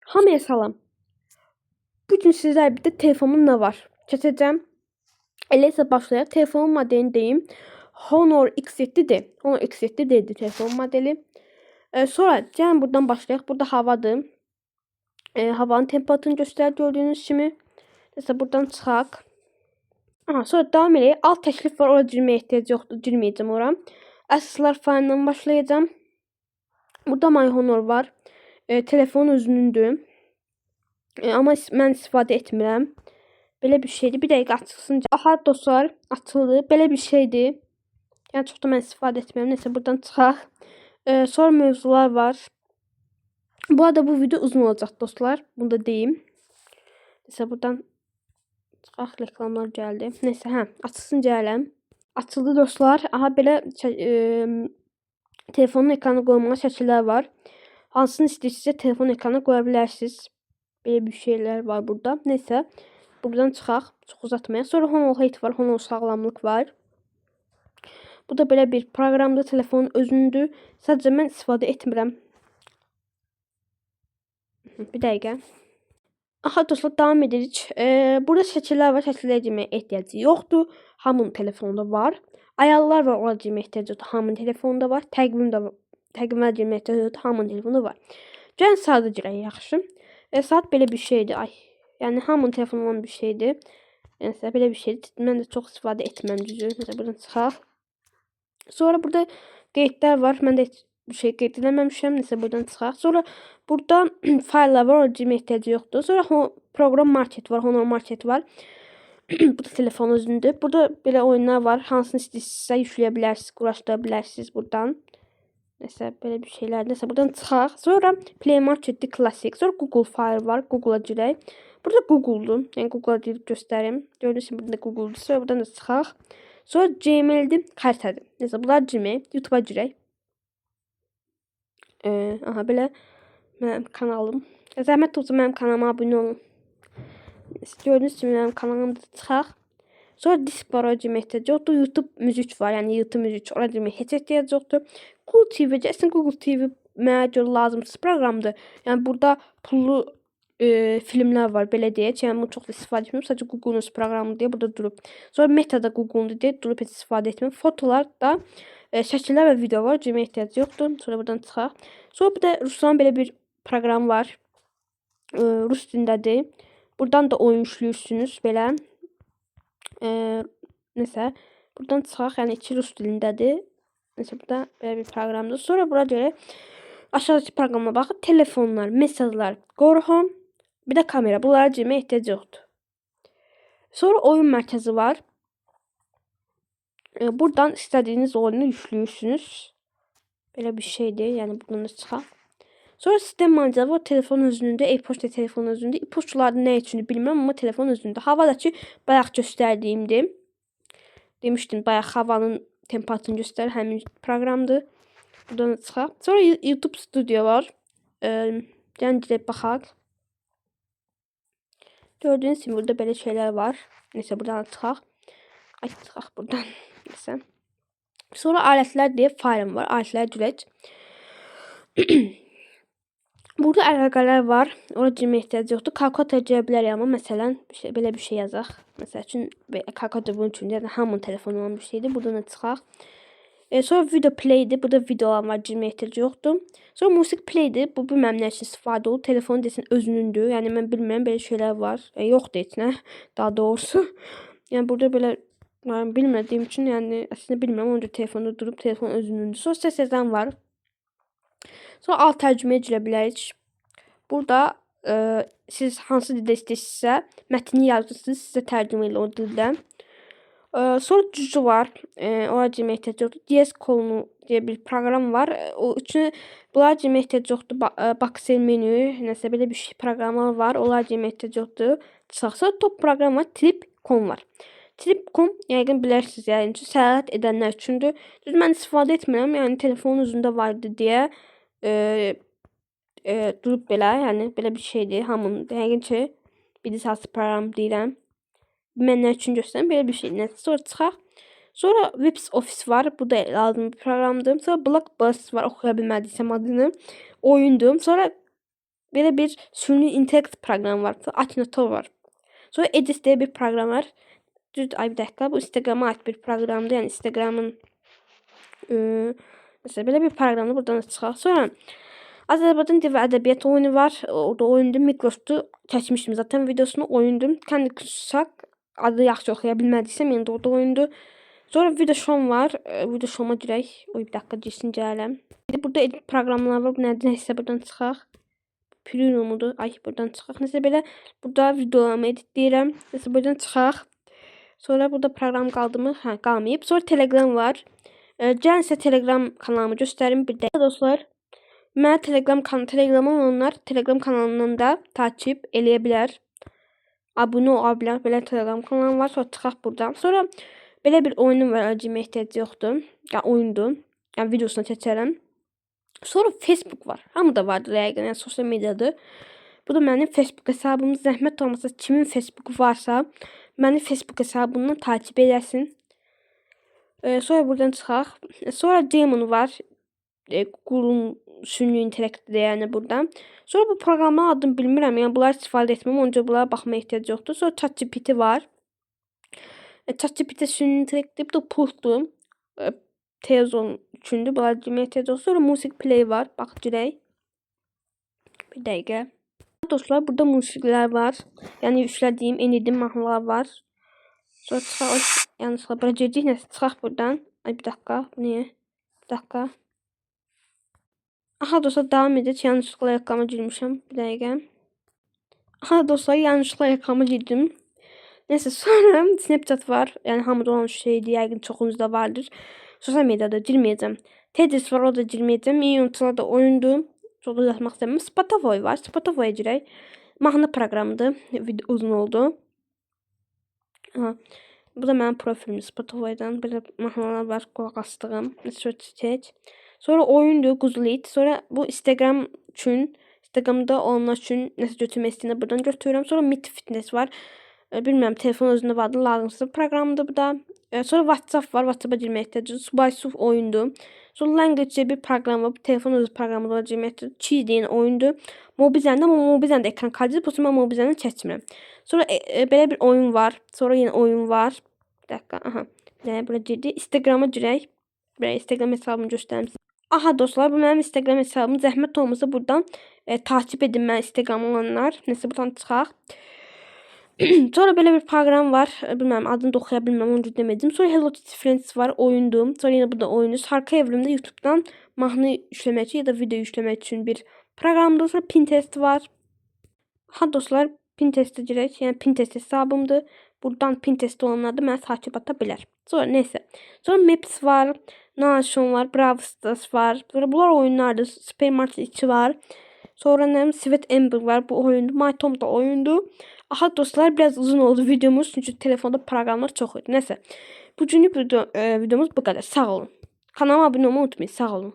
Hamıya salam. Bugün sizlər bir də telefonum nə var? Keçəcəm. Elə isə başlayaq. Telefonun modelini deyim. Honor X7-dir. Honor X7-dir telefonun modeli. Sonra gəlin buradan başlayaq. Burada havadır. Havanın temperaturunu göstərir gördüyünüz kimi. Nəsə buradan çıxaq. Sonra davam edək. Alt təklif var. Ora girməyə ehtiyac yoxdur. Girməyəcəm ora. Əsaslar faylından başlayacağım. Burada My Honor var. Telefonun özünündür. Amma mən istifadə etmirəm. Belə bir şeydir. Bir dəqiqə açılsın. Aha dostlar, açıldı. Belə bir şeydir. Yəni çox da mən istifadə etmirəm. Nəsə buradan çıxaq. Sonra mövzular var. Bu arada bu video uzun olacaq dostlar. Bunu da deyim. Nəsə buradan çıxaq. Reklamlar gəldi. Nəsə açılsın gələm. Açıldı dostlar. Aha belə telefonun ekranına qoymağa şəkillər var. Hansını istəyirsinizsə telefon ekranına qoya bilərsiniz. Belə bir şeyler var burada. Neyse. Buradan çıxaq. Çox uzatmayaq. Sonra Honor Health var. Honor sağlamlıq var. Bu da belə bir proqramda telefonun özündür. Sadəcə mən istifadə etmirəm. Bir dəqiqə. Aha dostlar davam edirik. Burada şəkillər var. Şəkillərə girməyə ehtiyacı yoxdur. Hamının telefonunda var. Ayarlar var. Ora girməyə ehtiyacı yoxdur. Hamının telefonunda var. Təqvimə girməyə ehtiyacı yoxdur. Hamının telefonunda var. Gəlin sadə girək yaxşı. Saat belə bir şeydir. Ay. Yəni hamının telefonunda olan bir şeydir. Yəni belə bir şeydir. Mən də çox istifadə etməm düzü. Məsələn buradan çıxaq. Sonra burada qeydlər var. Mən də heç bir şey qeyd eləməmişəm. Nəsə buradan çıxaq. Sonra burada fayllar var. Orada girməyə ehtiyacı yoxdur. Sonra proqram market var. Honor market var. Bu da telefon özündür. Burada belə oyunlar var. Hansını istəyirsinizsə yükləyə bilərsiniz, quraşdıra bilərsiniz buradan. Nəsə belə bir şeylər. Nəsə buradan çıxaq. Sonra Play Market'də klassik. Sonra Google File var. Google'a girək. Burada Google'dur. Yəni Google'a girib göstərim. Gördüyünüz kimi burada Google'dur. Sonra buradan da çıxaq. Sonra Gmail'dir, kartadır. Nəsə bunlar Gmail. YouTube'a girək. Aha belə mənim kanalım. Zəhmət olsa mənim kanalıma abunə olun. Gördüyünüz kimi mənim kanalımda çıxaq. Sonra disk var, ora girməyə ehtiyac yoxdur. YouTube müzik var, yəni YouTube müzik, ora girməyə heç ehtiyac yoxdur. Google TV, əslində Google TV mənə görə lazımsız proqramdır. Yəni burada pullu filmlər var, belə deyək. Yəni bunu çox da istifadə etmirəm. Sadəcə Google-un proqramı deyə burada durub. Sonra Meta-da Google-un deyə durub heç istifadə etmirəm. Fotolar da şəkillər və video var, girməyə ehtiyac yoxdur. Sonra buradan çıxaq. Sonra bir də Ruslan belə bir proqram var. Rus dilindədir. Buradan da oyun yüklüyorsunuz belə. Nəsə buradan çıxaq, yəni iki rus dilindədir. Nəsə burada belə bir proqramdır. Sonra bura görə aşağıdakı proqrama baxıb telefonlar, mesajlar, qorxu, bir də kamera. Bunlara girməyə ehtiyac yoxdur. Sonra oyun mərkəzi var. Buradan istədiyiniz oyunu yüklüyorsunuz. Belə bir şeydir. Yəni buradan da çıxaq. Sonra sistem meneceri var. Telefon özündə, e-poçta telefon özündə. E-poçtalarda nə üçün bilmirəm, amma telefon özündə. Havadakı bayaq göstərdiyimdir. Demişdim, bayaq havanın temperaturunu göstərir həmin proqramdır. Buradan çıxaq. Sonra YouTube Studio var. Gəlin gedib baxaq. Gördüyünüz kimi burada belə şeylər var. Nəsə buradan çıxaq. Ay çıxaq buradan. Nəsə. Sonra alətlər deyə faylım var. Alətlər dirək. Burada əlaqələr var. Ora girməyə ehtiyac yoxdur. Kalkulator girə bilərik, amma məsələn belə bir şey yazaq. Məsəl üçün kalkulator bunun üçün yəni hamının telefonu olan bir şeydir. Buradan da çıxaq. Sonra video play'dir. Burada videolar var, girməyə ehtiyac yoxdur. Sonra musiq play'dir. Bu bilməm nə üçün istifadə olunur. Telefon desin özünündür. Yəni mən bilmirəm belə şeylər var. Yoxdur heç nə. Daha doğrusu. Yəni burada belə mən bilmədiyim üçün yəni əslində bilmirəm. Onca telefonda durub telefon özünündür. Sonra səs yazan var. Sonra alt tərcüməyə girə bilərik. Burada siz hansı dildə istəyirsinizsə mətni yazırsınız, sizə tərcümə elə o dildə. Sonra cüzü var. Ora girməyə ehtiyac yoxdur. DS kolonu deyə bir proqram var. O üçün bunlara girməyə ehtiyac yoxdur. Boxer menü, nəsə belə bir proqramlar var. Onlara girməyə ehtiyac yoxdur. Çıxsa top proqram var. Trip.com var. Trip.com yəqin bilərsiniz, yəni səyahət edənlər üçündür. Düz mən istifadə etmirəm, yəni telefonun üzündə vardı deyə durub belə, yəni belə bir şeydir. Hamının yəqin ki bilgisayar proqram deyirəm. Mənlər üçün göstərim belə bir şey. Nəsə sonra çıxaq. Sonra Webs Office var. Bu da lazım bir proqramdır. Sonra Blockbuster var. Oxuya bilmədiysəm adını. Oyundur. Sonra Belə bir süni intellekt proqramı var. Akinator var. Sonra Edis diye bir proqram var. Düz ay bir dakika. Bu Instagram'a ait bir proqramdır. Yəni Instagramın mesela belə bir proqramda buradan çıxaq. Sonra Azərbaycan dil və ədəbiyyat oyunu var. Orada oyundu. Microsoft'u çəkmişdim zaten videosunu oyundu. Candy Crush adı yaxşı oxuya bilmədiysəm, yəni orada oyundu. Sonra video show var. Video show'a girək. Oy bir dakika girsin gələm. Burada edit proqramlar var. Bu nədir? Nəsə buradan çıxaq. Premium'udur. Ay buradan çıxaq. Nəsə belə burada videolarımı editləyirəm. Nəsə buradan çıxaq. Sonra burada proqram qaldı mı? Hə, qalmayıb. Sonra Telegram var. Gəlin sizə Telegram kanalımı göstərim bir də. Dostlar, mən Telegramım olanlar Telegram kanalından da takip eləyə bilər. Abunə ola bilər. Belə Telegram kanalım var. Sonra çıxaq buradan. Sonra belə bir oyunum var. Acıma ehtiyac yoxdur. Yəni oyundur. Yəni videosunu çəkərəm. Sonra Facebook var. Hamıda vardır yəqin. Yəni sosial mediadır. Bu da mənim Facebook hesabım. Zəhmət olmasa kimin Facebooku varsa, məni Facebook hesabından takip eləsin. Sonra buradan çıxaq. Sonra Demon var. Qulun süni intellektdir yəni buradan. Sonra bu proqramın adını bilmirəm. Yəni bunlar istifadə etməm. Onca bunlara baxmaya ehtiyac yoxdur. Sonra ChatGPT var. ChatGPT süni intellektdir. Bu da pultdur. Tezon üçündür. Bunlar demeye ehtiyac yoxdur. Sonra Music Play var. Bax girək. Bir dəqiqə. Dostlar, burada musiqilər var. Yəni yüklədiyim, enirdim mahnılar var. Sonra çıxaq. Yanlışlıqla bura girdik. Nəsə çıxaq buradan. Ay bir dakika. Niyə? Bir dakika. Aha dostlar, devam edək. Yanlışlıqla reklama girmişəm. Bir dəqiqə. Aha dostlar, yanlışlıqla reklama girdim. Neyse, sonra Snapchat var. Yəni hamıda olan şeydir. Yəqin çoxunuzda vardır. Sosial mediada girməyəcəm. Tetris var, o da girməyəcəm. Iyunçular da oyundur. Çox uzatmaq istəmirəm. Spotify var. Spotify'a girək. Mahnı proqramıdır. Video uzun oldu. Aha. Bu da mənim profilim Spotify'dan. Belə mahnılar var. Qulaq asdığım. Çək. Sonra oyundur. Quzulit. Sonra bu Instagram üçün. Instagramda olanlar üçün nəsə götürmək istəyəndə buradan götürürəm. Sonra Meet Fitness var. Bilmirəm, telefon özündə vardı. Lazımsız proqramdır bu da. Sonra WhatsApp var. WhatsApp'a girmək istəyəcək. Subay oyundur. Sonra Language bir proqram var. Telefon özü proqramı da girmək istəyəcək. Cheese deyən oyundur. Mobizen'də, amma Mobizen'də ekran kaydı. Bu mən Mobizen'dən çəkmirəm. Sonra belə bir oyun var. Sonra yenə oyun var. Bir dakika. Aha. Bura girdi. Instagram'a girək. Belə Instagram hesabımı göstərim. Aha dostlar, bu mənim Instagram hesabım. Zəhmət olmasa buradan takip edin mən Instagram olanlar. Nəsə buradan çıxaq. Sonra belə bir proqram var. Bilmirəm, adını da oxuya bilmirəm, onu deməyəcəm. Sonra Hello Kitty Friends var, oyundur. Sonra yenə bu da oyundur. Arka evrimdə YouTube'dan mahnı yükləmək üçün ya da video yükləmək üçün bir proqramdır. Sonra Pinterest var. Ha dostlar, Pinterest'e girək. Yəni Pinterest hesabımdır. Buradan Pinterest olanlar da mənə takip ata bilər. Sonra neyse. Sonra Maps var. Nation var. Brawl Stars var. Sonra bunlar oyunlardır. Supermarket 2 var. Sonra ne? Sweet Ember var. Bu oyundu. My Tom da oyundu. Aha dostlar, biraz uzun oldu videomuz. Çünkü telefonda proqramlar çox idi. Neyse. Bugünlük videomuz bu qədər. Sağ olun. Kanalıma abunə olmayı unutmayın. Sağ olun.